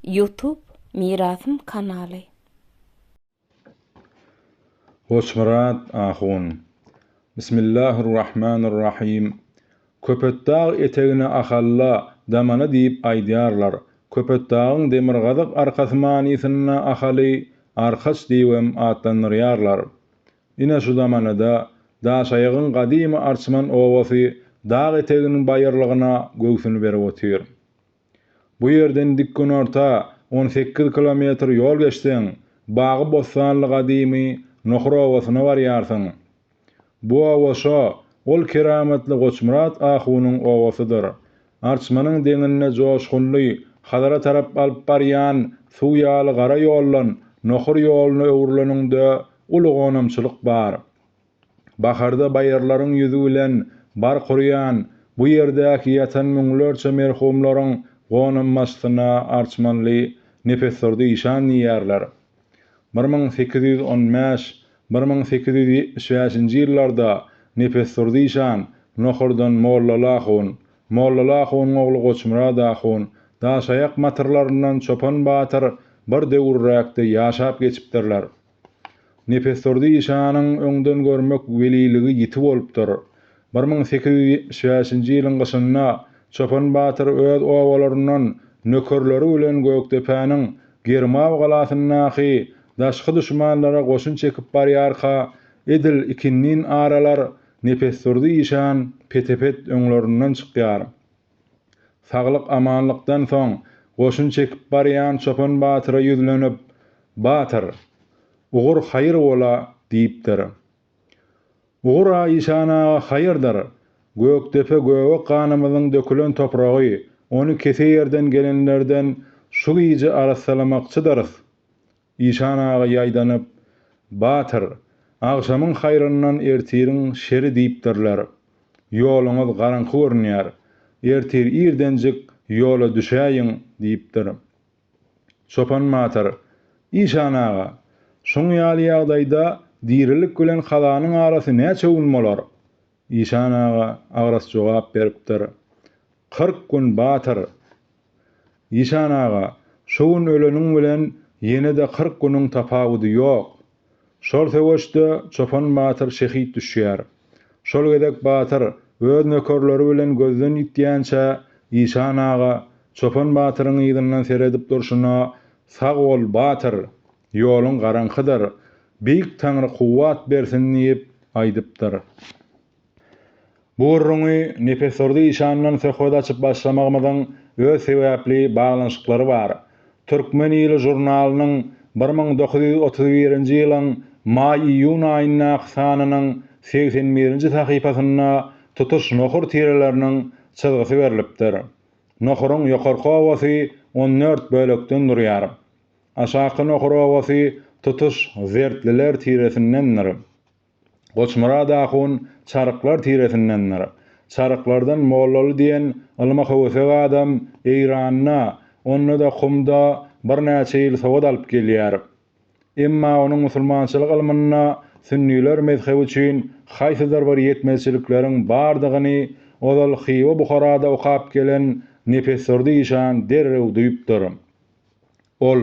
YouTube Mirasım kanaly. Hoşmurat ahun. Bismillahirrahmanirrahim. Köpetdağ etegine ahalla damana diýip aýdýarlar. Köpetdağyň demirgazyk arkasmanysyna ahaly arkaç diýwem atlanýarlar. Ine şu zamanada daşaýygyň gadymy arçman owasy dağ eteginiň baýyrlygyna göwsüni berip otyr. Bu ýerden dikkin orta 18 kilometr ýol geçseň, bagy bostanly gadymy Nohur owasyna barýarsyň. Bu owaşa ol kerametli Goçmurat ahunyň owasydyr. Arçmanyň deňine joşgunly hadara tarap alyp barýan suw ýaly gara ýollan Nohur ýolyny öwrüleninde ulugonamçylyk bar. Baharda baýarlaryň ýüzi bilen bar kurýan bu ýerdäki ýatan müňlerçe merhumlaryň gonammasyna arçmanly nefeslerdi işan ýerler. 1815-1875 ýyllarda nefeslerdi işan Nohurdan Mollalahuň ogly Goçmurat ahun daşaýak matyrlaryndan Çopan Batyr bir döwürräkde ýaşap geçipdirler. Nefeslerdi işanyň öňden görmek weliligi ýitip bolupdyr. 1875 ýylyň gyşynda Çopan Batyr öz owalaryndan nökerleri bilen Gökdepäniň Germaw galasyndaky daşky düşmanlara goşun çekip barýarka Edil ikinnin aralar nefeslerdi işan petepet öňlerinden çykýar. Saglyk amanlykdan soň goşun çekip barýan Çopan Batyra ýüzlenip "Batyr, ugur haýyr bola" diýipdir. Ugura işana haýyrdyr. Gökdepe göwe kanymyzyň dökülen topragy, onu kese ýerden gelenlerden şu giýje arasalamakçydyrys. İşanaga ýaýdanyp, "Batyr, agşamyň haýryndan ertiriň şeri" diýipdirler. "Ýoluňyz garanky görnýär. Ertir irdenjik ýola düşäýiň" diýipdir. Çopan Batyr işanaga, "Şoň ýaly ýagdaýda dirilik bilen halanyň arasy näçe gün bolar?" İşanaga agras jogap beripdir. 40 gün Batyr. İşanaga, "Şu gün öleniň bilen ýene-de 40 güniň tapawudy ýok." Şol seweçde Çopan Batyr şehit düşýär. Şol gedek Batyr öz nökerleri bilen gözden ýitýänçe İşanaga Çopan Batyryň ýygynyň seredip durşuna "Sag bol Batyr, ýoluň garankydyr. Beýik Taňry kuwwat bersin" diýip aýdypdyr. Bu urruňy nefeslerdi işandan söhbet açyp başlamagymyzyň öz sebäpli baglanyşyklary bar. Türkmen ýyly jurnalynyň 1931-nji ýylyň may-iýun aýyndaky sanynyň 81-nji sahypasynda tutuş Nohur tireleriniň çyzgysy berilipdir. Nohuryň ýokarky owasy 14 bölekden durýar. Aşaky Nohur owasy tutuş Zertliler tiresindendir. Goçmurat ahun Çaryklar tiresindendir. Çaryklardan Mollaly diýen ylma howsag adam eýranyna, onu da Humda bir näçe ýyl sowat alyp gelýär. Emma onuň musulmançylyk ilmyna Sünniler mezhebi üçin haýsydyr bir ýetmezçilikleriň bardygyny ozal Xiwa Buharada okap gelen nefeslerdi işan derrew duýupdyr. Ol,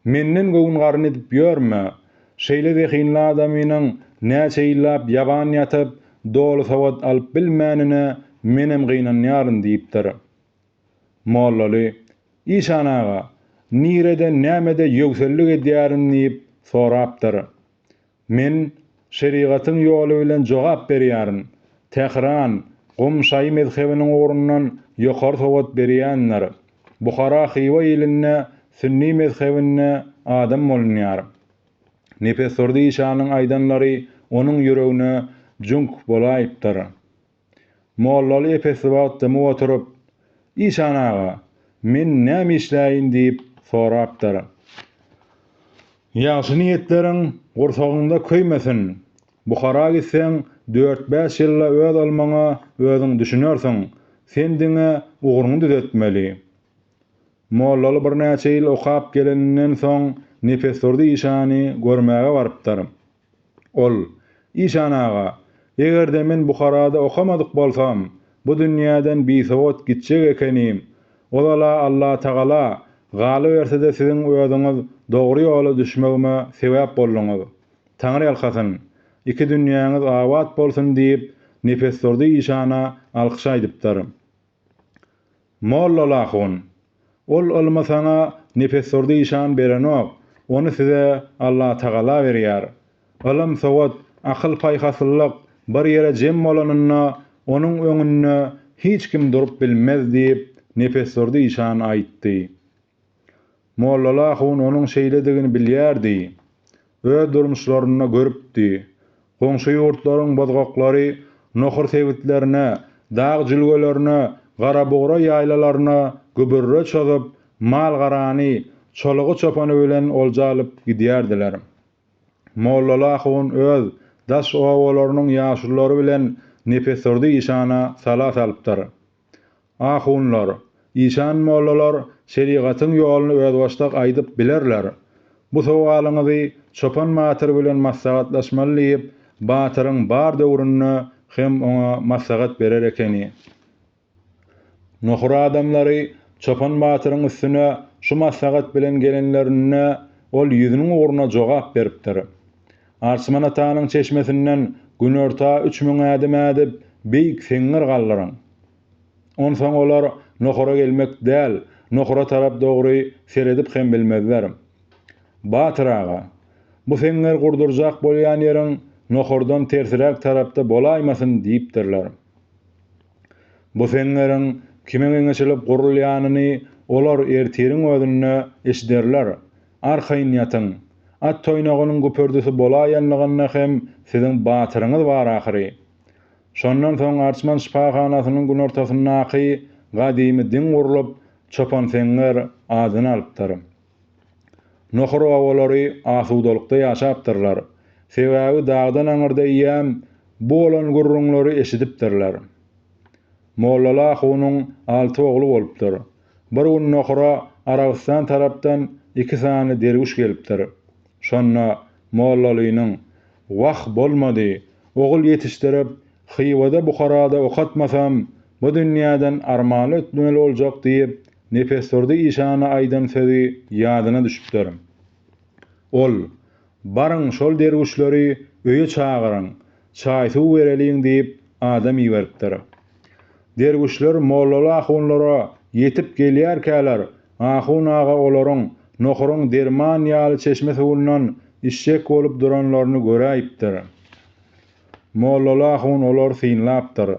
"Menden göwün garyn edip ýörme. Şeýle zehinli adamynyň näçe ýyllap ýaban ýatyp dolu sowat alyp bilmänine menem gynanýaryn" diýipdir. Mollaly, "İşanaga, nirede nämede ýöwsellik edýärin" diýip sorapdyr. "Men şerigatyň ýoly bilen jogap berýärin. Tehran, Gumşaý mezhebiniň ugrundan ýokary sowat berýänler. Buhara Xiwa ýylynda Sünni mezhebine adam bolunýar." Nefeslerdi işanyň aýdanlary onuň ýüregine junk bolaýypdyr. Mollaly epesi wagtda oturup, "İşanaga, men näme işläýin" diýip sorapdyr. "Ýaşy niýetleriň gursagyňda köýmesin. Buhara gitseň 4-5 ýylla öz almaňa özüň düşünersiň. Sen diňe ugruny düzeltmeli." Mollaly bir näçe ýyl okap gelenden soň nefeslerdi işany görmäge barypdyr. Ol, "İşanaga, egerde men Buharada okamadyk bolsam, bu dünýäden bisowat gitjek ekenim. Olala Allah Taala galy berse-de sizin özüňiz dogry ýola düşmegime sebäp boldyňyz. Taňry ýalkasyn, iki dünýäňiz awat bolsun diýip Nefessordy işana alkyş aýdypdyr. Mollalaxun, ol olmasaňa Nefessordy işan berenok, onu size Allah Taala berýär. Alam sowat, akyl paýhasyllyk bir ýere jem bolanyna onuň öňünde hiç kim durup bilmez diýip Nefessordy işan aýtdy. Mollalaxun onuň şeýledigini bilýärdi. Öz durmuşlaryna görüpdi. Goňşy ýurtlaryň bozgoklary nohur sebitlerine, dağ jülgelerine, garaboğra ýaýlalaryna gübürre çözyp, mal garany, çolugy çopany bilen oljalyp gidýärdiler. Mollalaxun öz daş owalarynyň ýaşurlary bilen Nefessordy işana sala salypdyr. Ahunlar, işan mollalar şerigatyň ýoluny öz başdak aýdyp bilerler. Bu sowalyňyzy çopan matyr bilen maslahatlaşmaly diýip batyryň bar döwründe hem ona maslahat berer ekeni. Nohur adamlary çopan batyryň üstüne şu maslahat bilen gelenlerine ol ýüzüniň ugruna jogap beripdir. Arsyman atanyň çeşmesinden günorta 3000 adam edip beýik seňir gallaryň. Onsoň olar nohura gelmek däl, nohura tarap dogry seredip hem bilmezler. Batyr aga, bu seňir gurdurjak bolýan ýeriň nohurdan tersirek tarapda bolaýmasyn diýipdirler. Bu seňiriň kimeň eňeçilip gurulýanyny olar ertiriň özünde eşderler. Arkaýyn ýatyň, at toýnagynyň göperdisi bolaýanlygyna hem siziň batyryňyz bar ahyry. Şondan soň Arçman şifahanasynyň gün ortasyndaky gadymy din gurulup, çopan seňir adyny alypdyr. Nohur owalary asudalykda ýaşapdyrlar. Sebäbi dağdan aňyrda ýam bu olan gurrunlary eşidipdirler. Mollalaxunyň 6 ogly bolupdyr. Bir gün nohura Arabistan tarapdan 2 sany derwiş gelipdir. Şonna mollalynyň "Waq bolmady, ogul ýetişdirip, Xywada Buharada okatmasam, bu dünýäden armany ötmeli boljak" diýip Nefessordy işana aýdan sözi ýadyna düşüpdir. Ol, barın şol derwişleri öýe çagyryň, çaý suw bereliň diýip adam ýiberipdir. Derwişler mollalaxunlara ýetip gelýärkäler, ahun aga olaryň nohuryň derman ýaly çeşme suwundan işşek bolup duranlaryny göräýipdir. Mollalaxun olar synlapdyr.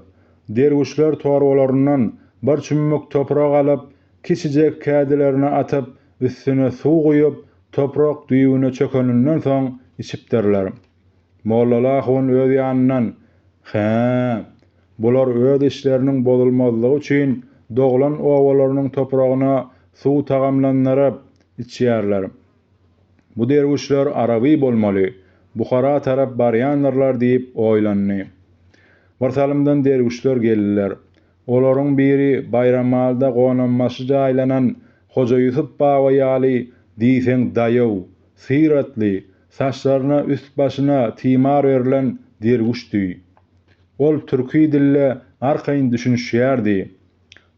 Derwişler torbalaryndan bir çümmük toprak alyp, kiçijek kädilerine atyp, üstüne suw goýup, toprak düýüne çökeninden soň içipdirler. Mollalaxun öz ýanyndan, bular öz işleriniň bozulmazlygy üçin doglan owalarynyň topragyna suw tagamlanlaryp içýärler. Bu derwişler Araby bolmaly, Buhara tarap barýanlarlar diýip oýlandy. Barsalymdan derwişler geldiler. Olaryň biri bayramalda gonanmasy jaýlanan Hoja Ýusup Baba ýaly diýseň daýaw, syratly, saçlaryna üst başyna timar berilen derwişdi. Ol türki dille arkaýyn düşünýärdi.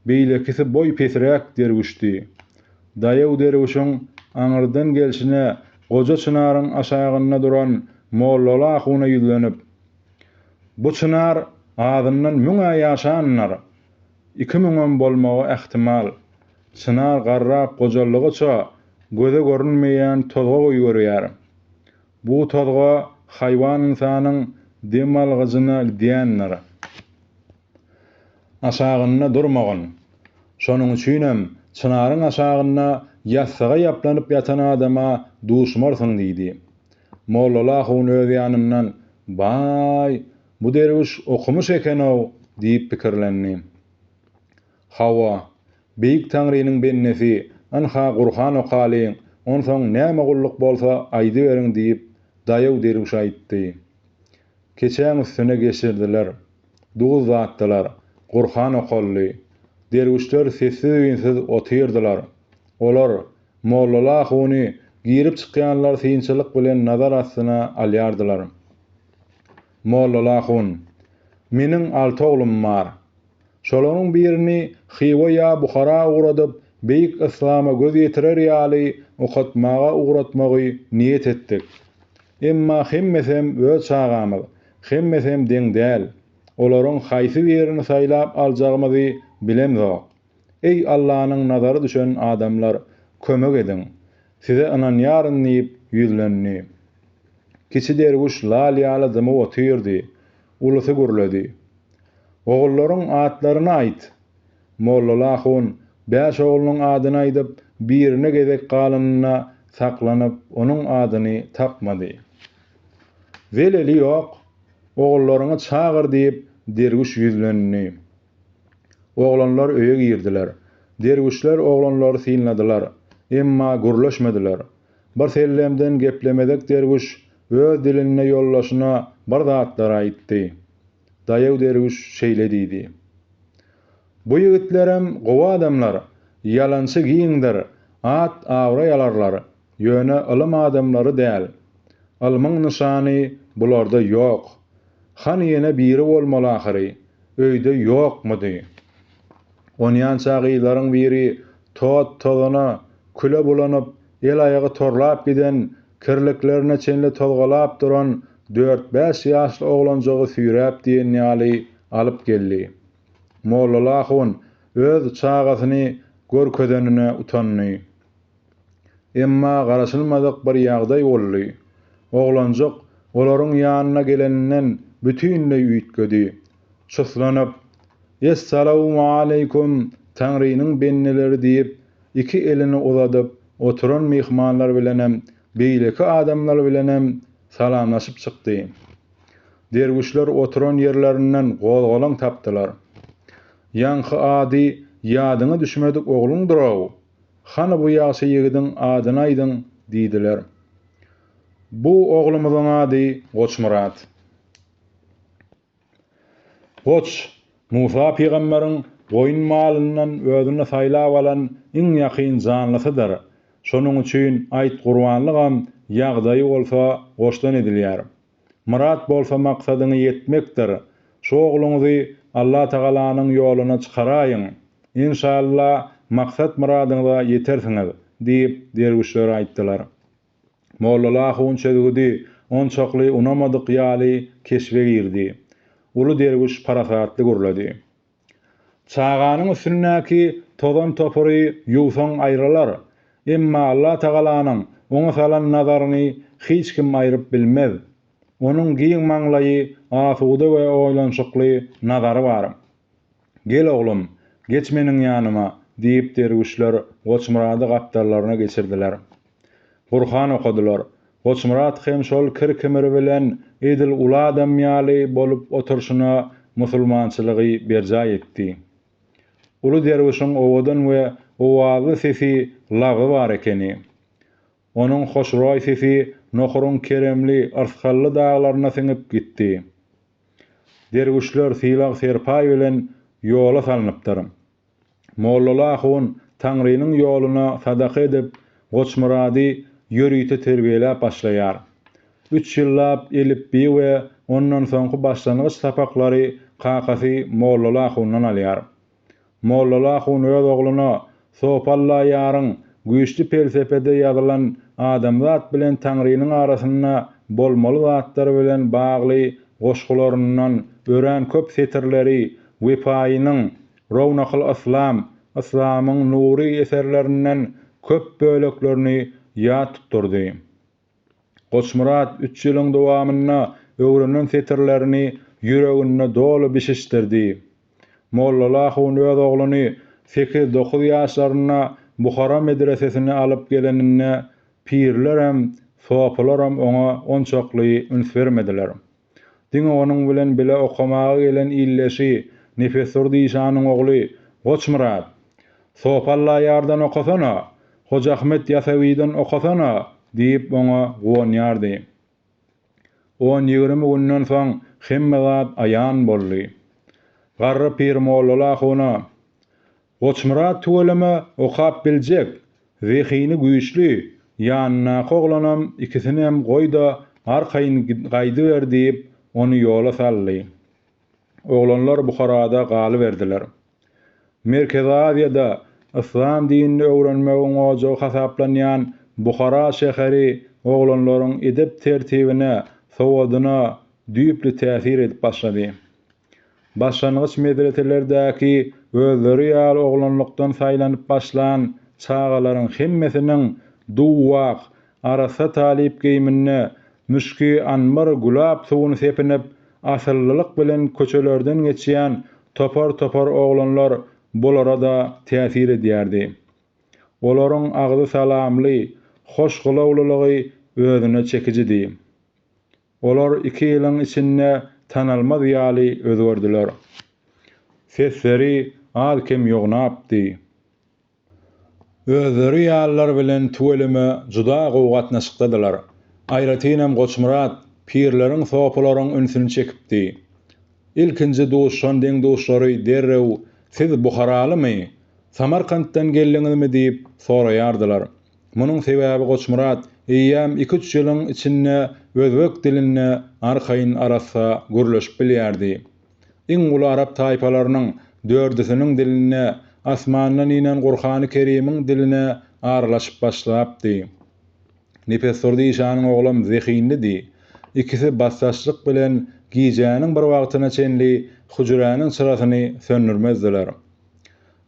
Beýlekisi boý pesirek derwişdi. Daýaw derwişiň aňyrdan gelşine goja çınaryň aşagyna duran mollalaxuna ýüzlenip, "Bu çınar adyndan müňe ýaşanlar. 2000 bolmagy ähtimal. Çınar garrap gojallygyça göze görünmeýän tozga goýberýär. Bu tozga haýwan insanyň dem algyjyna diýenler. Aşagyna durmagan. Şonuň üçinem çınaryň aşagyna ýassaga ýaplanyp ýatan adama duşmarsyn" diýdi. Mollalaxun öz ýanyndan, "Baý, bu derwiş okumuş ekenow" diýip pikirlendi. Hawa, beýik taňrynyň bennesi, anha Gurhan okaly, onsoň näme gullyk bolsa aýdy beriň diýip daýaw derwiş aýtdy. Keçäň üstüne geçirdiler. Duguz zatdylar. Gurhan okaly. Derwişler sessiz otyrdylar. Olar mollalaxuny girip çykýanlar synçylyk bilen nazar astyna alýardylar. Mollalaxun, "Meniň 6 oglum bar. Şolanyň birini Xiwa ýa Buhara ugradyp beýik islama göz ýetirer ýaly okatmaga uğratmagy niýet etdik. Emma hemmesem öz çağamyz, hemmesem deň däl. Olaryň haýsy birini saýlap aljagymyzy bilemzok. Ey Allah'nyň nazary düşen adamlar, kömek edin. Size inanýaryn diýip ýüzlenni. Kiçi derwiş lal ýaly dymy otyrdy. Ulusy gürledi. Oğullaryň atlaryny aýt. Mollalahyň 5 oğlunyň adyny aýdyp, birine gezek galanyna saklanyp, onuň adyny tapmady. Weleli ýok, oğullaryňy çagyr diýip derwiş ýüzlenni. Oğlanlar öýe girdiler. Derwişler oğlanlary synladylar, emma gürleşmediler. Bir sellemden geplemedek derwiş öz diline ýollaşyna bir zatlar aýtdy. Daýaw derwiş şeýle diýdi. Bu ýigitlerem gowa adamlar, ýalançy giýindir, at awra ýalarlar, ýöne ılym adamlary däl. Ilmiň nyşany bularda ýok. Han ýene biri bolmaly ahyry, öýde ýokmudy? Onyan çagylaryň biri tozana küle bulanyp, el aýagy torlap giden, kirliklerine çenli tolgalap duran 4-5 ýaşly oglanjagy süýräp diýen ýaly alyp geldi. Mollalahyň öz çagasyny görkedenine utandy. Emma garaşylmadyk bir ýagdaý boldy. Oglanjak olaryň ýanyna geleninden bütünleý üýtgedi. Şuslanyp, "Esselamu aleykum, Taňrynyň benneleri" diýip, iki elini uzadyp, oturan mehmanlar bilenem, beýleki adamlar bilenem salamlaşyp çykdy. Derwişler oturan ýerlerinden gol-golan tapdylar. "Ýanky ady ýadyňa düşmedik ogluňdyraw. Hany bu ýaşy ýigidiň adyny aýdyň" diýdiler. "Bu oglumyzyň ady Goçmurat. Goç, Musa peýgamberiň goýun malyndan özüne saýlap alan iň ýakyn janlysydyr. Şonuň üçin aýt gurbanlygam ýagdaýy bolsa goşdan edilýär. Murat bolsa maksadyny ýetmekdir. Şo ogluňyzy Allah Tagalanyň ýoluna çykaraýyň. İnşallah maksat muradyňyza ýetersiňiz" diýip derwişler aýtdylar. Mollalahyň çözgüdi, on çokly unamadyk ýaly keşbe girdi. Ulu derwiş parasatly gürledi. "Çaganyň üstündäki tozan topury ýuwsaň aýralar. Emma Allah Tagalanyň oňa salan nazaryny hiç kim aýryp bilmez. Onuň giň maňlaýy asuda we oýlanşykly nazary bar. Gel oglum, geç meniň ýanyma" diýip derwişler Goçmurady gapdallaryna geçirdiler. Qur'an okudylar. Goçmurat hem şol kirkimiri bilen edil ula adam ýaly bolup oturşyna musulmançylygy berja etdi. Ulu derwişiň owadan we owazy sesi lagy bar ekeni. Onuň hoşroý sesi nohurun keremli, arskally dağlaryna siňip gitdi. Derwişler sylag serpaý bilen ýola salanypdyr. Mollalahyň Taňrynyň ýoluna sadaka edip, Goçmurady ýörüýte terbiýelap başlaýar. 3 ýyllap elipbi we ondan soňky başlanyş sapaklary kakasy Mollalahyňdan alýar. Mollalahyň öz ogluny Sopalla ýaryň güýçli felsefede ýazylan adamzat bilen Taňrynyň arasyna bolmaly zatlary bilen bagly goşgularyndan ören köp setirleri Wepaýynyň Rownakul Islam, Islamyň nury eserlerinden köp böleklerini ýat tutturdy. Goçmurat 3 ýylyň dowamyna öwrenen setirlerini ýüregine dolu bişişdirdi. Mollalahyň öz ogluny 8-9 ýaşlaryna Buhara medresesine alyp gelenine pirlerem, sopalaram oňa onçokly üns bermediler. Diňe onuň bilen bile okamagy gelen illeşi Nefesur diýşanyň ogly Goçmurat, Sopalla ýardan okasana, Hoca Ahmet Ýasawiýden okasana diýip oňa gonýardy. 10-20 günden soň hemme zat aýan boldy. Garry pir Mollalahyna Goçmurat tuweleme okap biljek, zehini güýçli, ýanyna oglanam ikisini hem goýda arkaýyn gaýdy ber diýip onu ýola saldy. Oglanlar Buharada galy berdiler. Merkez Aziýada İslam dinini öwrenmegiň ojagy hasaplanýan Buhara şäheri oglanlaryň edep tertibine, sowadyna düýpli täsir edip başlady. Başlangıç medreselerdäki özleri ýaly oglanlykdan saýlanyp başlan çağalaryň hemmesiniň duwwak, arasa talip giyimine, müşki anmar gulap suwuny sepinip, asyllylyk bilen köçelerden geçýän topar oglanlar bolara da täsir edýärdi. Olaryň agzy salamly, hoş gulawlylygy özüne çekijidi. Olar 2 ýylyň içinde tanalmaz ýaly özgördiler. Sesleri alkem ýognapdy. Özleri ýallar bilen tuwelime juda gowgatnaşykdylar. Aýratynam Goçmurat pirleriň sopalaryň ünsüni çekipdi. İlkinji duşan deň duşlary derrew "Siz Buharalymy? Samarkanddan geldiňizmi?" diýip soraýardylar. Munyň sebäbi Goçmurat eýýäm 2-3 ýylyň içinde özbek diline arkaýyn arasa gürleşip bilýärdi. Iň uly arab taýpalarynyň dördüsiniň diline, asmandan inen Gurhany Kerimiň diline aralaşyp başlapdy. Nepesur diýşanyň oglam zehinlidi. İkisi bassaçlyk bilen gijäniň bir wagtyna çenli hujranyň çyrasyny söndürmezdiler.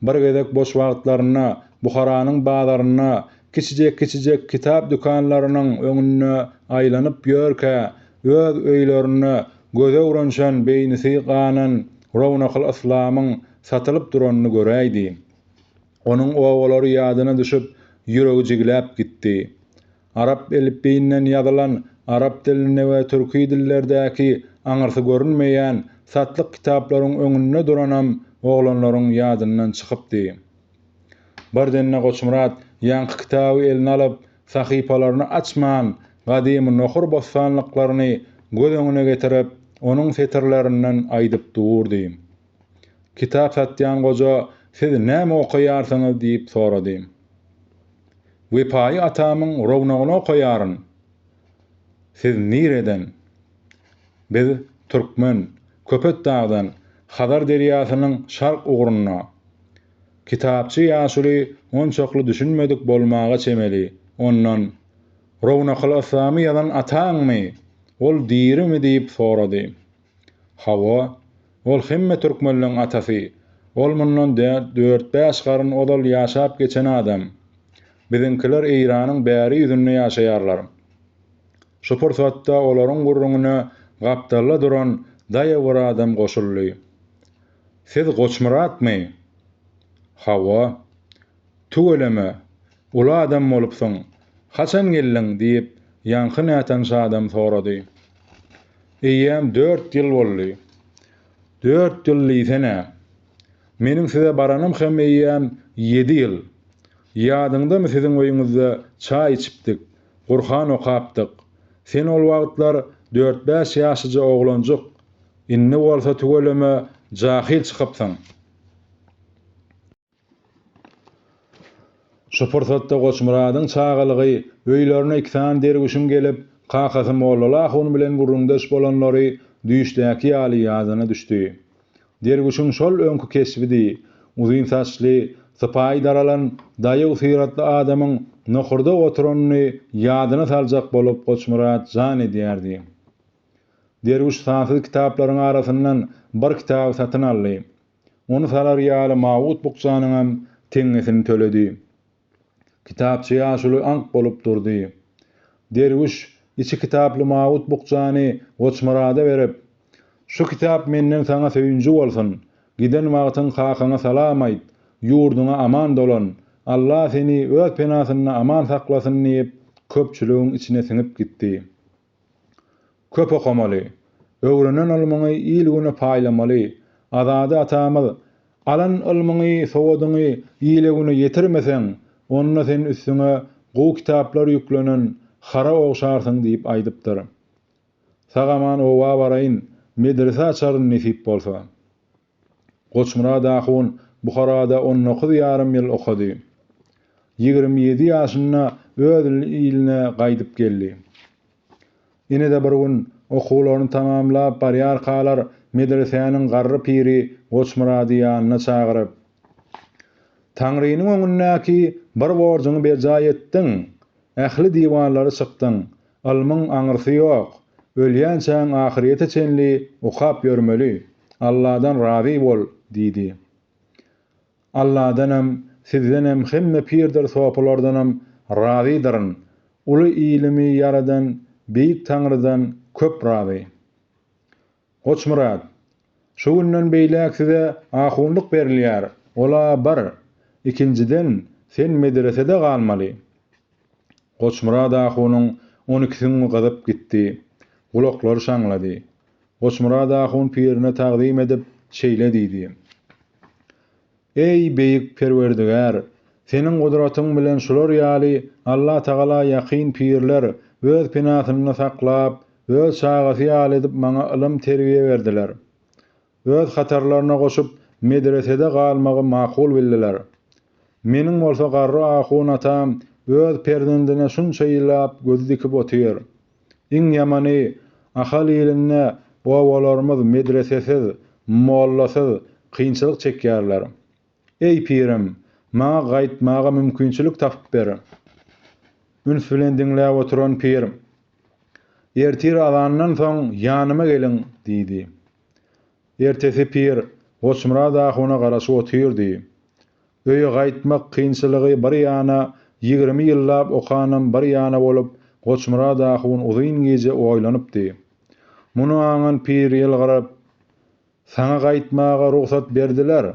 Bir gezek boş wagtlaryna Buharanyň bazaryna, kiçijek kitap dükanlarynyň öňüne aýlanyp ýörkä, öz öýlerini göze uranşan beýnisi ganan Rawnakyl Islamyň satylyp duranyny göräýdi. Onuň oglary ýadyna düşüp ýüregi jigläp gitdi. Arab elifbeýinden ýazylan arab diline we türki dillerdäki aňyrsy görünmeýän satlyk kitaplaryň öňünde duranam oglanlaryň ýadyndan çykypdy. Bardenne Goçmurat ýanky kitaby eline alyp sahypalaryny açman, gadymy nohur bostanlyklaryny göz öňüne getirip, onuň setirlerinden aýdyp durdy. Kitap satýan goja "Siz näme okuýarsyňyz?" diýip sorady. "Wepaýy atamyň rownagyny okuýaryn." "Siz nireden?" "Biz türkmen, Köpet dağdan, Hazar derýasynyň şark ugrunyna." Kitapçy ýaşuly onçakly düşünmedik bolmaga çemeli. Ondan "Rawnakyl Islamy ýazan ataňmy? Ol dirimi?" diýip sorady. "Hawa, ol hemme türkmenliň atasy. Ol mundan 4-5 garyn odal ýaşap geçen adam. Bizinkiler Eýranyň bäri ýüzünde ýaşaýarlar." Şu pursatda olaryň gurrungyna gapdalla duran daýa bir adam goşuldy. "Siz Goçmuratmy?" "Hawa." "Tugeleme, ula adam bolupsyň. Haçan geldiň?" diýip ýanky nätan adam sorady. "Eýýäm 4 ýyl boldy." "4 ýyl liýsene. Meniň size baranym hem eýýäm 7 ýyl. Ýadyňdamy siziň öýüňizde çaý içipdik, Gurhan okapdyk. Sen ol wagtlar 4-5 ýaşyja oglanjyk. Inni bolsa tugeleme jahil çykypsyň." Şu pursatda Goçmuradyň çağalygy öýlerine iksan dergüşüm gelip, kakasy mollala hun bilen gurrundaş bolanlary düýşdäki ýaly ýadyna düşdi. Dergüşüm şol öňkü kesbidi, uzun saçly, sypaý daralan, daýy syratly adamyň nohurda oturanyny ýadyna saljak bolup Goçmurat jan edýärdi. Dergüş sansy kitaplaryň arasyndan bir kitap satyn aldy. Onu salar ýaly Mawut Bukçanyň hem teňesini töledi. Kitapçy ýaşuly ank bolup durdy. Dergüş içi kitaply Mawut Bukçany Goçmurada berip, "Şu kitap menden saňa söýünji bolsun. Giden wagtyň kakana salam aýt. Ýurduňa aman dolan. Allah seni öz penasyna aman saklasyn" diýip köpçüligiň içine siňip gitdi. "Köp okamaly, öwrenen ilmiňi ýylgyna paýlamaly. Azady atamyz, alan ilmiňi, sowadyňy ýylegine ýetirmeseň, onna sen üstüňe gowy kitaplar ýüklenen hara ogşarsyň" diýip aýdypdyr. "Sagaman owa baraýyn, medrese açaryn nesip bolsa." Goçmurad ahun Buharada 19,5 ýyl okudy. 27 ýaşynda öz iline gaýdyp geldi. Ine de bir gün okularyny tamamlap barýar kalar medresenin garry piri Goçmurady ýanyna çagyryp, Taňrynyň öňündäki bir borjuny beja etdiň. Ähli diwanlary çykdyň. Almyň aňyrsy ýok. Ölýänçäň ahirete çenli ukap görmeli. Allahdan razy bol diýdi. Allahdanam, sizdenem hemme pirdir sopalardanam razydyryn. Uly ilimi yaradan, beýik Taňrydan köp razy. Goçmurat, şu günden beýlek size ahunlyk berilýär. Ola bir. İkinciden, sen medresede galmaly. Goçmurat ahunyň 12-sini gazyp gitdi. Gulaklary şaňlady. Goçmurat ahun pirine tagdim edip şeýle diýdi. Ey beýik Perwerdigar, seniň gudratyň bilen şular ýaly Allah Taala ýakyn pirler öz pinasyny saklap, öz şagasy ýaly edip maňa ilim terbiýe berdiler. Öz hatarlaryna goşup medresede galmagy makul bildiler. Meniň bolsa garry ahun atam öz perdendine şunça ýyllap gözi dikip otýar. Iň ýamany ahal ýerine owalarymyz medresesiz, mollasyz kynçylyk çekýärler. Ey pirim, maňa gaýtmaga mümkinçilik tapyp ber. Üns bilen diňläp oturan pirim. Ertir alandan soň ýanyma geliň diýdi. Ertesi pir Goçmurat ahuny garaşy otyrdy. Öýe gaýtmak kynçylygy bir ýana 20 ýyllap okanam bir ýana bolup Goçmurat ahun uzyn gece oýlanypdy. Muny aňan pir ýylgyryp, "Saňa gaýtmaga ruhsat berdiler.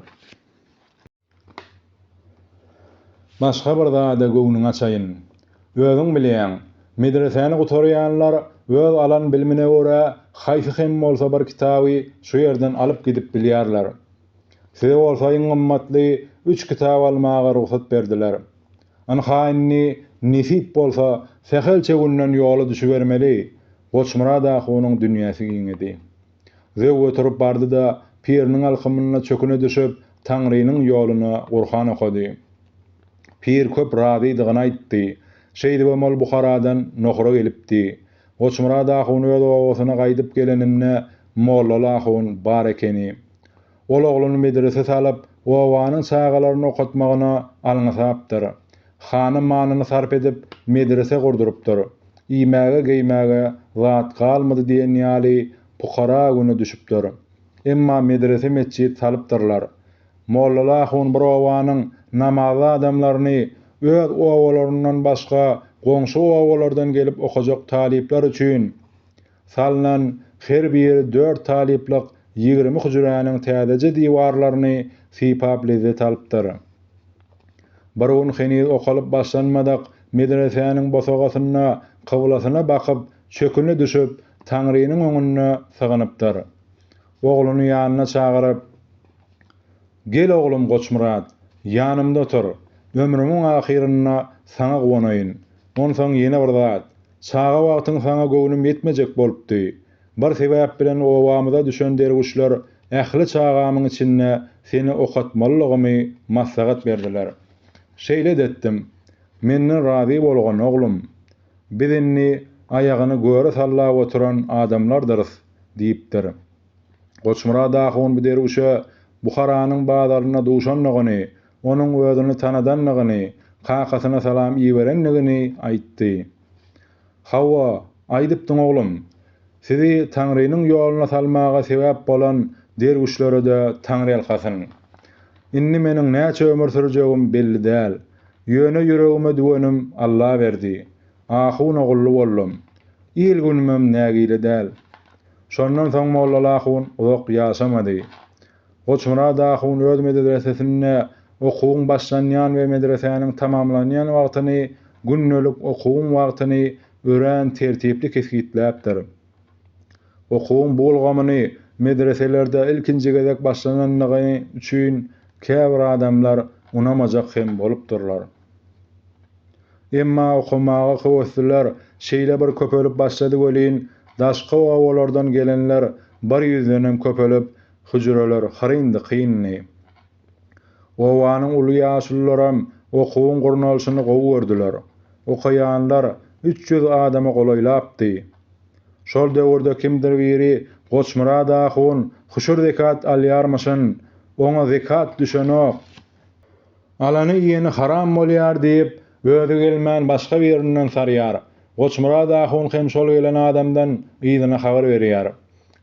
Başga bir zada göwnüň açaýyn. Özüň bilýän, medreseni gutarýanlar öz alan bilmine görä haýsy hem bolsa bir kitaby şu ýerden alyp gidip bilýärler. Size bolsa iň gymmatly 3 kitap almaga ruhsat berdiler. An haýny nisip bolsa sehelçe günden ýola düşübermeli. Goçmurat ahunyň dünýäsi giňidi. Zew götürüp bardy da piriniň alkymyna çöküne düşüp Taňrynyň ýoluna Gurhan okady. Pir köp razydygyny aýtdy. Şeýdi bol Buharadan nohra gelipdi. Goçmurat ahun öz owasyna gaýdyp geleninde mollala ahun bar ekeni. Ol ogluny medrese salyp owanyň sagalaryny okatmagyna alňysapdyr. Hany manyny sarp edip medrese gurdurupdyr. Iýmäge geýmäge zat galmady diýen ýaly pukara güni düşüpdir. Emma medrese mesjid salypdyrlar. Mollala ahun bir owanyň namazly adamlaryny öz owalaryndan başga goňşy owalardan gelip okajak talipler üçin salynan her bir 4 taliplik 20 hujranyň täzeje diwarlaryny sipablize talypdyr. Barun heniz okalyp başlanmadak medreseniň bosagasyna, kyblasyna bakyp çöküne düşüp Taňrynyň öňüne syganypdyr. Ogluny ýanyna çagyryp, "Gel oglum Goçmurat, ýanymda otur. Ömrümiň ahyryna saňa gowanaýyn. Onsoň ýene bir zat. Çaga wagtyň saňa göwnüm ýetmejek bolupdy. Bir sebäp bilen owamyza düşen derwişler ähli çagamyň içinde seni okatmalygymy maslahat berdiler. Şeýle detdim. Menden razy bolgan oglum. Bizinni aýagyny göre sallap oturan adamlardyrys" diýipdir. Goçmurat ahun bu derwişe Buharanyň bazaryna duşanlygyny, onuň özüni tanadanlygyny, kakasyna salam iýerenligini aýtdy. "Hawa, aýdypdyň oglum. Sizi Taňrynyň ýoluna salmaga sebäp bolan derwişlere de Taňry alkasyn. Inni meniň näçe ömür sürjegim belli däl. Ýöne ýüregime düwenim Allah berdi. Ahun ogully boldum. İl günümem nägile däl." Şondan soň mollala ahun uzak ýaşamady. Goçmurat ahun öz medresesinde okuwun başlanýan we medreseniň tamamlanýan wagtyny günnelik okuwun wagtyny ören tertipli kesgitläpdir. Okuwun bolgamyny medreselerde ilkinji gezek başlananlygy üçin käbir adamlar unamajak hem bolupdyrlar. Emma okumaga howesliler şeýle bir köpelip başlady welin daşky owalardan gelenler 100-den köpelip hujralar haryndy kynny. Owanyň uly ýaşlylaram okuwun gurnalyşyny gowurdylar. Okaýanlar 300 adamy golaýlapdy. Şol döwürde kimdir biri Goçmurat ahun huşur zekat alýarmyşyn, oňa zekat düşenok. Alany ýeni haram bolýar diýip özi gelmän başga birinden sarýar. Goçmurad ahun hem şol gelen adamdan ýygyna habar berýär.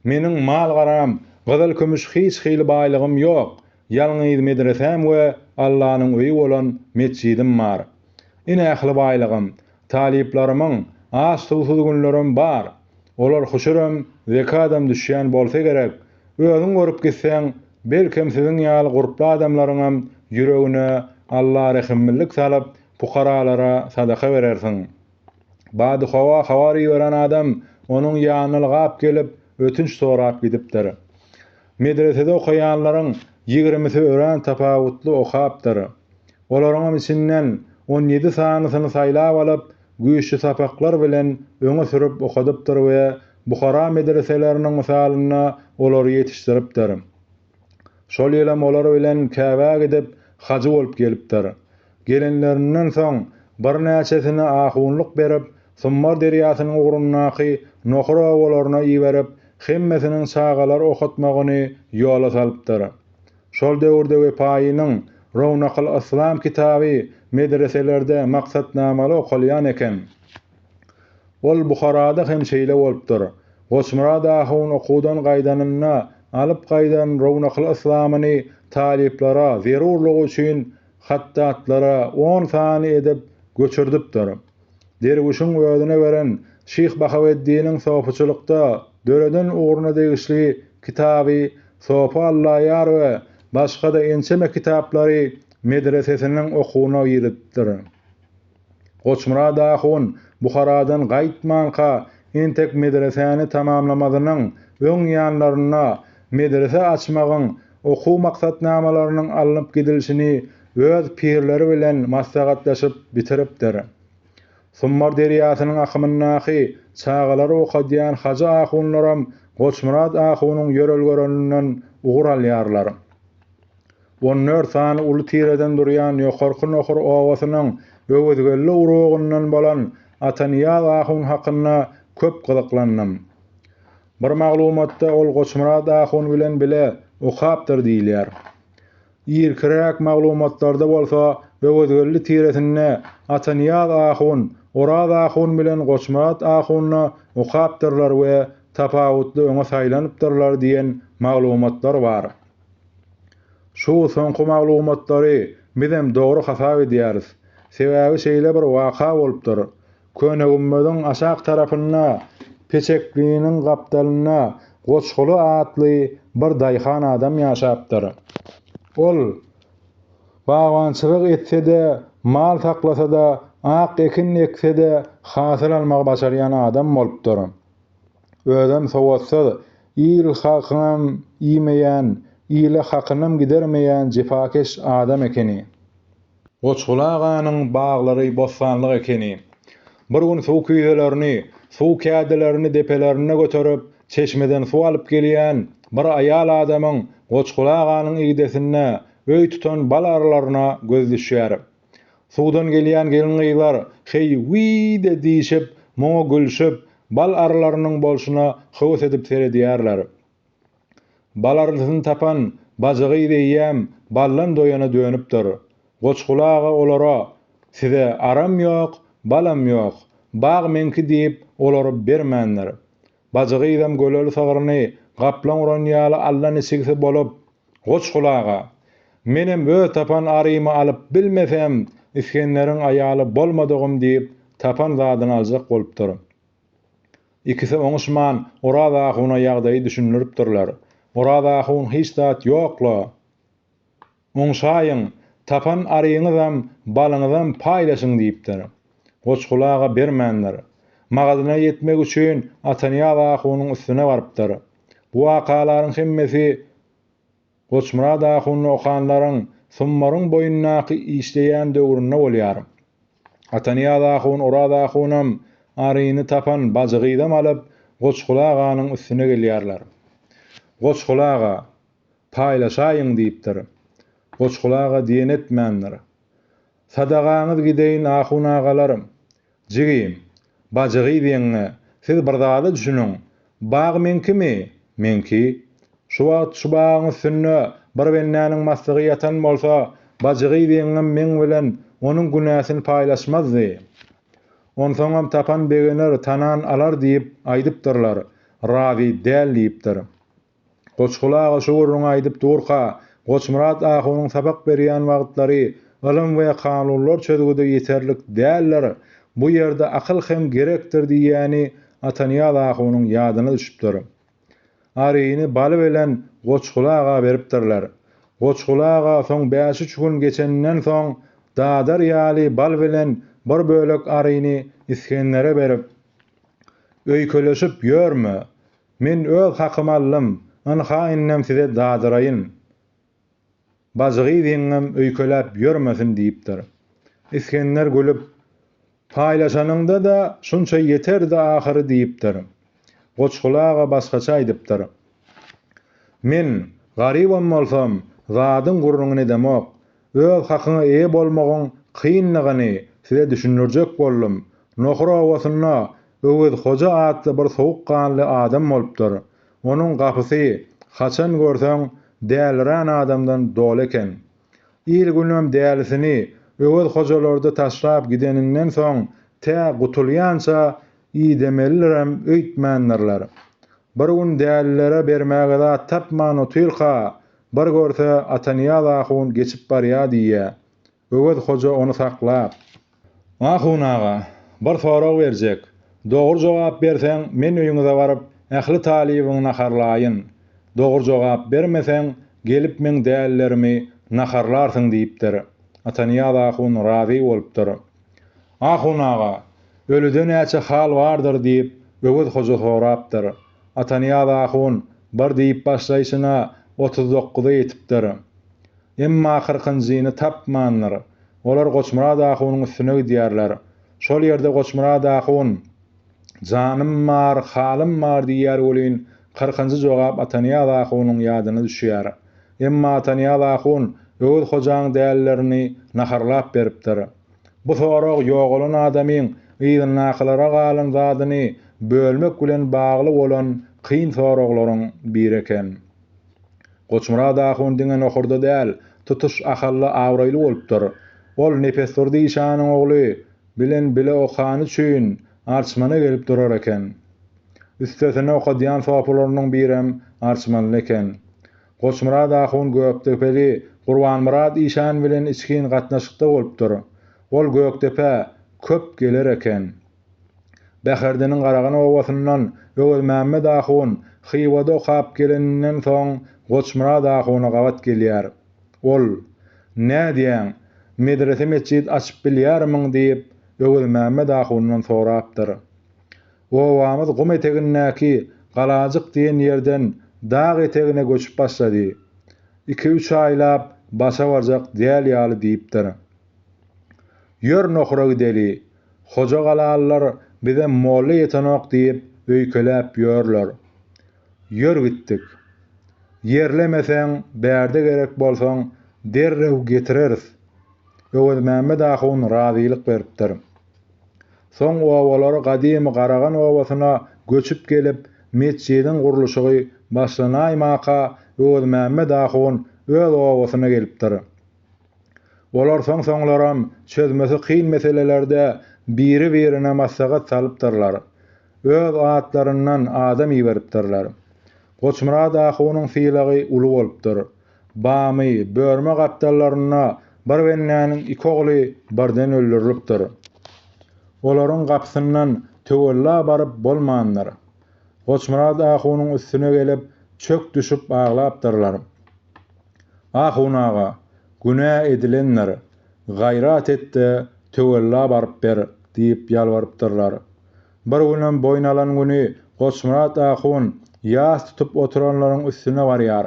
Meniň mal garam, gyzyl kömüş hiç hyly baýlygym ýok. Ýalňyz medresem we Allahyň öýü bolan mescidim bar. Ine ähli baýlygym, taliplarymyň az suwsuz günlerim bar. Olar huşuram, zekadam düşýän bolsa gerek. Özüň görüp gitseň, belkem siziň ýaly gurply adamlaryňam ýüregine Allah rahimlik salyp pukaralara sadaka berersiň. Bady hawa hawary gören adam onuň ýanyna gap gelip ötünç sorap gidipdir. Medresede okuyanlaryň 20-si ören tapawutly okapdyr. Olaryň içinden 17 sanysyny saýlap alyp güýçli sapaklar bilen öňe sürüp okadypdyr we Buhara medreseleriniň misalyna olary ýetişdiripdir. Şol ýelam olar bilen käbä gidip hajy bolup gelipdir. Gelenlerinden soň bir näçesine ahunlyk berip, Summar derýasynyň ugrundaky nohur owalaryna iýerip, hemmesiniň çagalar okatmagyny ýola salypdyr. Şol döwürde paýynyň Rownakul Islam kitaby medreselerde maksatnamaly okulýan eken. Ol Buharada hem şeýle bolupdyr. Goçmurad ahun okudan gaýdanyna alyp gaýdan Rownakul Islamyny taliplara zerurlygy üçin hattatlara 10 sany edip göçürdipdir. Derwişiň öýüne beren Şeyh Bahaweddiniň sohpçylykda döreden uğruna degişli kitaby Sopa Allahyar we başga da ençeme kitaplary medresesiniň okuwyna ýeritdir. Goçmurad ahun Buharadan gaýtmanka entek medreseni tamamlamadynyň öň ýanlaryna medrese açmagyň okuw maksatnamalarynyň alınıp gidilişini öz pirleri bilen maslahatlaşyp bitiripdir. Summar derýasynyň akymyndaky çağalary okadýan hajy ahunlaram Goçmurad ahunyň ýörelgöreninden ugur alýarlar. 14 sany uly tireden durýan ýokarky nohur owasynyň öwedgelle urugundan bolan Atanyýa ahun hakynda köp gyzyklandym. Bir maglumatda ol Goçmurad ahun bilen bile okapdyr diýilýär. Ýerkirek maglumatlarda bolsa öwedgelle tiresinde Atanyýa ahun, Orad ahun bilen Goçmurad ahunna okapdyrlar we tapawutly öňe saýlanypdyrlar diýen maglumatlar bar. Şu soňky maglumatlary bizem dogry hasap edýäris. Sebäbi şeýle bir waka bolupdyr. Köne ümmetiň aşak tarapyna peçekliğinin gapdalyna Goçhuly atly bir daýhan adam ýaşapdyr. Ol bagançylyk etse-de, mal taklasa-da, ak ekin ekse-de hasyl almagy başarýan adam bolupdyr. Özüm sowatsyz, ýyl hakynam iýmeýän, ýyle hakynam gidermeýän jepakeş adam ekeni. Goçhuly aganyň baglary bostanlyk ekeni. Bir gün suw küýdelerini, suw kädelerini depelerine götürüp çeşmeden suw alyp gelýän bir aýal adamyň Goçhuly aganyň ýigdesine öý tutan bal aralaryna göz düşýär. Suwdan gelýän gelin gyzlar hey de diýişip, moňa gülşip, bal aralarynyň bolşuna howes edip seredýärler. Bal aralasyny tapan bajagy diýýäm ballan doýana dönüpdir. Goçhuly aga olara size aram ýok, balam ýok, bag menki diýip olary bermänler. Bajagy ýam göleli sagyryny gaplan uran ýaly allan içigisi bolup, Goçhuly aga, menem öz tapan arymy alyp bilmesem, iskenleriň aýaly bolmadygym diýip tapan zadyny aljak bolupdyr. İkisi oňuşman Orad ahuny ýagdaýy düşünüripdirler. Orad ahun hiç zat ýokla. Oňşaýyň, tapan aryňyzam balyňyzam paýlaşyň diýipdir. Goçhuly aga bermänler. Magazyna ýetmek üçin Atanyýa ahunyň üstüne barypdyr. Bu wakalaryň hemmesi Goçmurad ahuny okanlaryň Summaryň boýundaky işleýän döwründe bolýar. Atanyýa ahun Orad ahunam aryny tapan bajagydan alyp Goçhuly aganyň üstüne gelýärler. Goçhuly aga paýlaşaýyň diýipdir. Goçhuly aga diýen etmänler. Sadagaňyz gideýin ahun agalarym. Jigim, bajagy diýeňe siz bir zada düşünüň. Bag menkimi? Menki. Şu wagt şu bagyň üstüne bir bennäniň maslagy ýatan bolsa, Bajygy diýeňem meň bilen onuň günäsini paýlaşmazdy. Onsoňam tapan begener tanan alar diýip aýdypdyrlar. Razy däl diýipdir. Goçgulaga şu gurrun aýdyp durka, Goçmurat ahunyň sabak berýän wagtlary ylym we kanunlar çözgüde ýeterlik däller. Bu ýerde akyl hem gerekdir diýýäni Atanyýal ahunyň ýadyna düşüpdir. Aryny baly bilen Goçgulaga beripdirler. Goçgulaga soň 5 gün geçenden soň dadar ýaly bal bilen bir bölek aryny iskenlere berip öýköleşip ýörmü? Men öz hakymy aldym. Anha innem size dadyraýyn. Bajygy diňem öýköläp ýörmesin diýipdir. Iskenler gülüp paýlaşanyňda da şunça ýeterdi ahyry diýipdir. Goçgulaga başgaça aýdypdir. Men garybam bolsam, zadyň gurruny edemok, öz hakyňa eýe bolmagyň kynlygyny size düşünürjek boldum. Nohur owasyna Öwed Hoja atly bir sowukkanly adam bolupdyr. Onuň gapysy haçan görseň dälräň adamdan dol eken. İl günüm dälisini Öwed Hojalarda taşrap gideninden soň tä gutulýança iýdemelilerem öýtmänlerler. Bir gün dälilere bermäge zat tapman otyrka, bir görse Atanyýal ahun geçip barýa diýýär. Öwed Hoja onu saklap: "Ahun aga, bir sorag berjek. Dogry jogap berseň men öýüňize baryp ähli talybyňy naharlaýyn. Dogry jogap bermeseň gelip men dälillerimi naharlarsyň" diýipdir. Atanyýal ahun razy bolupdyr. "Ahun aga, ölüden näçe hal bardyr" diýip Öwed Hoja sorapdyr. Atanyýal ahun bir diýip başlaýşyna 39-a ýetipdir. Emma 40-njyny tapmanlar. Olar Goçmurat ahunyň üstüne gidýärler. Şol ýerde Goçmurat ahun "Janym mar, halim mar" diýär bolyn 40-njy jogap Atanyýal ahunyň ýadyna düşýär. Emma Atanyýal ahun Öwed Hojaň dälillerini naharlap beripdir. Bu sorag ýogalan adamyň ýygnaklara galan zadyny bölmek bilen bagly bolan kyn soraglaryň biri eken. Goçmurat ahun diňe nohurda däl, tutuş ahally awraýly bolupdyr. Ol Nepestur diýşanyň ogly bilen bile okany üçin arçmana gelip durar eken. Üstesine okadýan sopalarynyň birem arçmanly eken. Goçmurat ahun Gökdepeli Gurbanmurad işan bilen içkin gatnaşykda bolupdyr. Ol Gökdepe köp geler eken. Bäherdiniň Garagan owasyndan Öwed Mämmed ahun Hywada okap geleninden soň Goçmurat ahuny gawat gelýär. Ol: "Nä diýäň? Medrese mesjid açyp bilýärmiň?" diýip Öwed Mämmed ahundan sorapdyr. "Owamyz gum etegindäki Galajyk diýen ýerden dağ etegine göçüp başlady. 2-3 aýlap başa barjak däl ýaly" diýipdir. "Ýör nohura gideli. Hoja galallar bize molla ýetenok" diýip öýköläp ýörler. "Ýör gitdik. Yerlemeseň, bärde gerek bolsaň derrew getireriz." Öwed Mämmed ahun razylyk beripdir. Soň owalary gadymy Garagan owasyna göçüp gelip mesjidin gurulşygy başlanaýmaka Öwed Mämmed ahun öz owasyna gelipdir. Olar soňlaram çözmesi kyn meselelerde biri-birine maslahat salypdyrlar. Öz atlaryndan adam ýiberipdirler. Goçmurat ahunyň filagy uly bolupdyr. Bamy, börme gapdallaryna bir wennäniň 2 ogly birden öldürilipdir. Olaryň gapsyndan töwella baryp bolmanlar. Goçmurat ahunyň üstüne gelip çök düşüp aglapdyrlar. "Ahun aga, günä edilenler, gayrat etdi, töwella baryp ber" diýip ýalbarypdyrlar. Bir günem boýnalan güni Goçmurat ahun ýas tutup oturanlaryň üstüne barýar.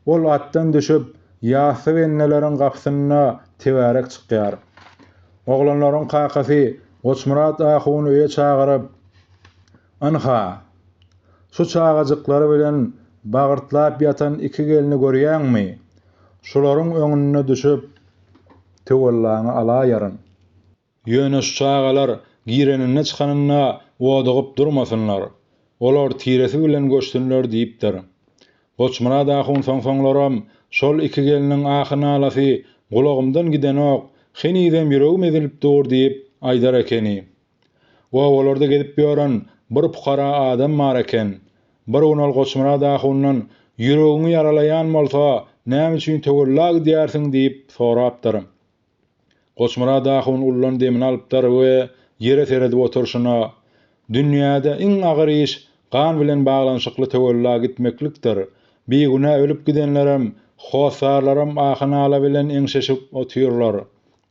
Ol atdan düşüp ýasy wenneleriň gapsyna teberek çykýar. Oglanlaryň kakasy Goçmurat ahuny öýe çagyryp: "Anha, şu çagajyklary bilen bagyrtlap ýatan 2 gelini görýäňmi? Şolaryň öňüne düşüp töwellany alaýaryn. Ýöne şu çagalar girenine çykanyna wodygyp durmasynlar. Olar tiresi bilen göçsünler" diýipdir. Goçmurat ahun soňlaram şol 2 geliniň ahyny alasy Gulagymdan giden ok, henidem yüregim edilip dur diýip aýdar ekeni. Wa olarda gedip ýören bir pukara adam bar eken. Bir onal goçmara dahynyň yüregini yaralayan bolsa, näme üçin töwelläg diýersiň diýip sorapdyr. Goçmara dahyn ullan demini alypdyr we ýere seredip oturşyna, dünýäde iň agyr iş gan bilen baglanyşykly töwelläg gitmeklikdir. Biguna ölüp gidenlerim, hosarlarym ahynala bilen eňşeşip otyrlar.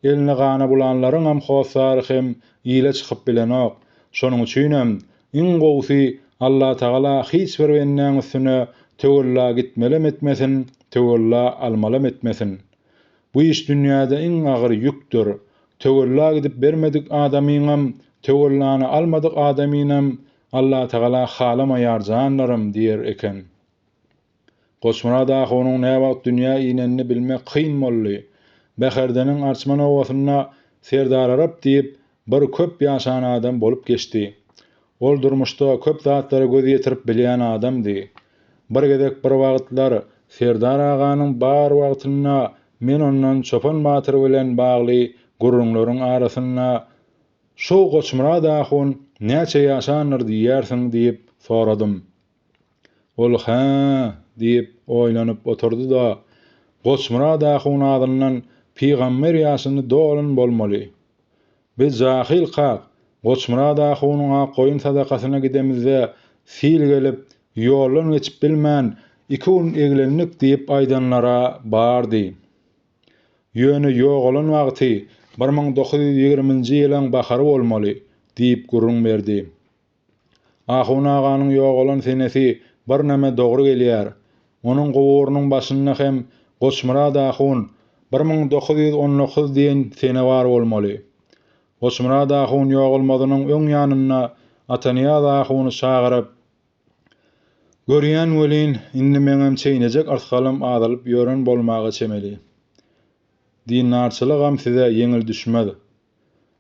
Elini gana bulanlaryň hem hosary hem ýyle çykyp bilenok. Şonuň üçinem iň gowsy Allah Taala hiç bir wenden üstüne töwelläg gitmeli etmesin, töwelläg almaly etmesin. Bu iş dünýäde iň agyr ýükdir. Töwelläg gidip bermedik adamyňam, töwelläni almadyk adamyňam Allah Taala halamaýar janlarym diýer eken. Goçmara dahynyň näwagt dünýä ýynenini bilmek kyn boldy. Bäherdeniň arçman owasyna Serdar Arap diýip bir köp ýaşan adam bolup geçdi. Ol durmuşda köp zatlary göz ýetirip bilýän adamdy. Bir gezek bir wagtlar Serdar aganyň bar wagtyna men ondan Çopan Batyr bilen bagly gurrunlaryň arasyna "Şo Goçmara dahyn näçe ýaşandyr diýersiň?" diýip soradym. Ol "Ha" diýip oýlanyp oturdy da Goçmara dahyn adyndan Peýgamber ýaşyny dolun bolmaly. Biz jahil kaq, Goçmara dahynyň goýun sadakasyna gidemizde sil gelip ýoldan geçip bilmän iki gün eglenlik diýip aýdanlara bardy. Ýöne ýok olan wagty 1920-nji ýylyň bahary bolmaly diýip gurrun berdi. Ahun aganyň ýok olan senesi bir näme dogry gelýär. Onuň gowarynyň başynda hem Goçmara dahyn 1919 diýen sene bar bolmaly. Goçmara dahyn ýok bolmadynyň öň ýanyna Atanya dahyny çagyryp "Görýän welin, indi meňem çeýnejek arsalym azalyp ýören bolmagy çemeli. Dinarçylyk hem size ýeňil düşmedi.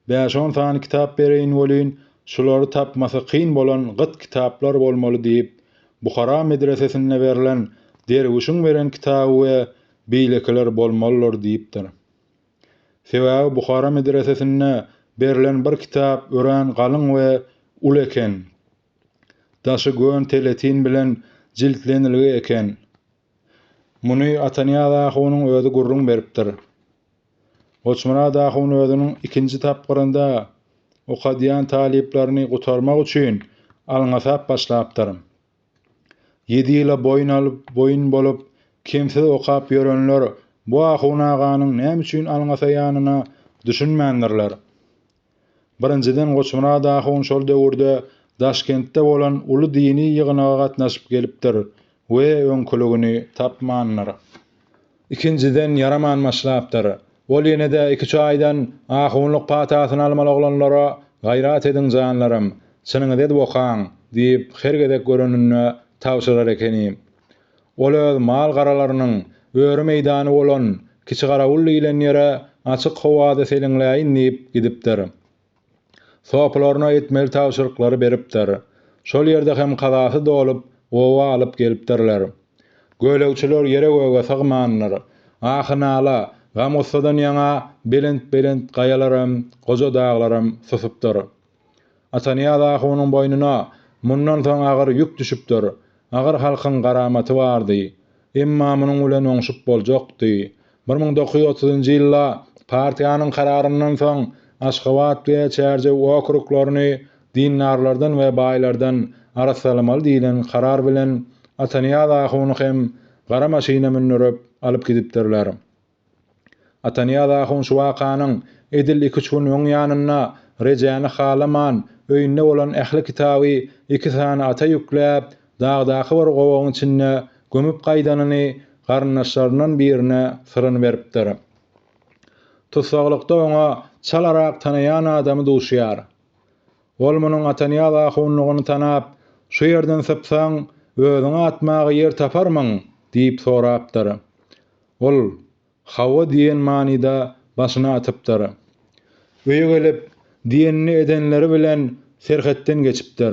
5-10 tane kitap bereýin welin, şolary tapmasy kyn bolan gyt kitaplar bolmaly" diýip Buhara medresesine berilen derwişiň beren kitaby we beýlekiler bolmalylar diýipdir. Sebäbi Buhara medresesine berilen bir kitap ören galyň we ul eken. Daşy gön teletin bilen jiltlenilgi eken. Muny Atanya dahynyň özi gurrun beripdir. Goçmara dahyn özüniň ikinji tapgyrynda okadýan taliplerini gutarmak üçin alňasap başlapdyr. 7 ýyla boyun bolup kimse okap ýörenler bu ahun aganyň näme üçin alňasaýanyna düşünmändirler. Birinciden Goçmara dahyn şol döwürde Daşkentde bolan uly dini ýygynaga gatnaşyp gelipdir we öňküligini tapmanlar. Ikinciden yaraman başlapdyr. Ol ýene-de 2 aýdan ahunlyk patasyny almaly oglanlara gaýrat ediň janlarym, çynyňyzy edip okaň diýip her gezek görenine tawşyrar ekeni. Ol öz mal garalarynyň öwrü meýdany bolan kiçi garawul diýilen ýere açyk howada seliňläýin diýip gidipdir. Sopalaryna etmeli tawşyryklary beripdir. Şol ýerde hem kazasy dolup owa alyp gelipdirler. Gölegçiler ýere göge sagmanlar. Ahynala gam ossadan ýaňa belent gaýalarym, goja daglarym susypdyr. Atanya dahynyň boynuna mundan soň agyr ýük düşüpdir. Agyr halkyň garamaty bardy. Emma munyň bilen oňşup boljakdy. 1930-njy ýylda partiýanyň kararyndan soň Aşgabat we Çärje okruklaryny dinarlardan we baýlardan arasalamaly diýilen karar bilen Atanya dahyny hem gara maşyna minirip alyp gidipdirler. Atanya dahyn şu wakanyň edil 2 gün öň ýanyna rejäni halaman öýünde bolan ähli kitaby 2 sany ata ýükläp dagdaky bir gowagyň içinde gömüp gaýdanyny garnaşlaryndan birine syryn beripdir. Tutsaqlykda oňa çalarak tanayan adamy duşýar. Ol munyň Atanya dahynlygyny tanap, "Şu ýerden sepsaň özüňe atmagy ýer taparmyň?" diýip sorapdyr. Ol "Hawa" diýen manida başyna atypdyr. Öýe gelip diýenini edenleri bilen serhetden geçipdir.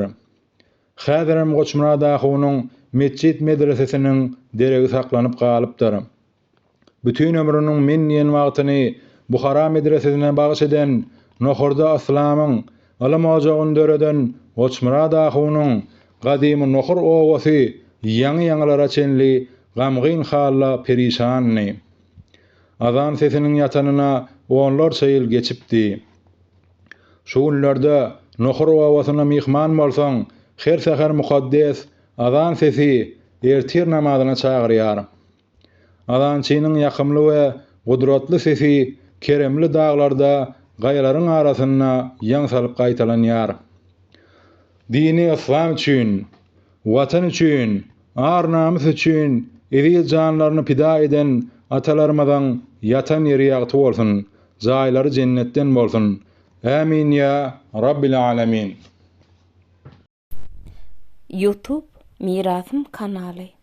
Häzirem Goçmara dahynyň mesjid medresesiniň deregi saklanyp galypdyr. bütün ömrüniň minniyen wagtyny Buhara medresesine bagyş eden Nohurda Aslamyň Alam ojagyny döreden Oçmurad ahunyň gadymy Nohur ogasy ýaňy-ýaňylara çenli gamgyn halla perişanny. Azan sesiniň ýatanyna onlarça ýyl geçipdi. Şu günlerde Nohur owasyna mihman bolsaň, her säher mukaddes azan sesi ertir namazyna çagyrýar. Azançynyň ýakymly we gudratly sesi keremli daglarda gaýalaryň arasyna ýaňsalyp gaýtalanýar. Dini Islam üçin, watan üçin, ar-namys üçin edil janlaryny pida eden atalarymyzyň ýatan ýeri ýagty bolsun, jaýlary jennetden bolsun. Amin ya Rabbil alamin. YouTube Mirasym kanaly.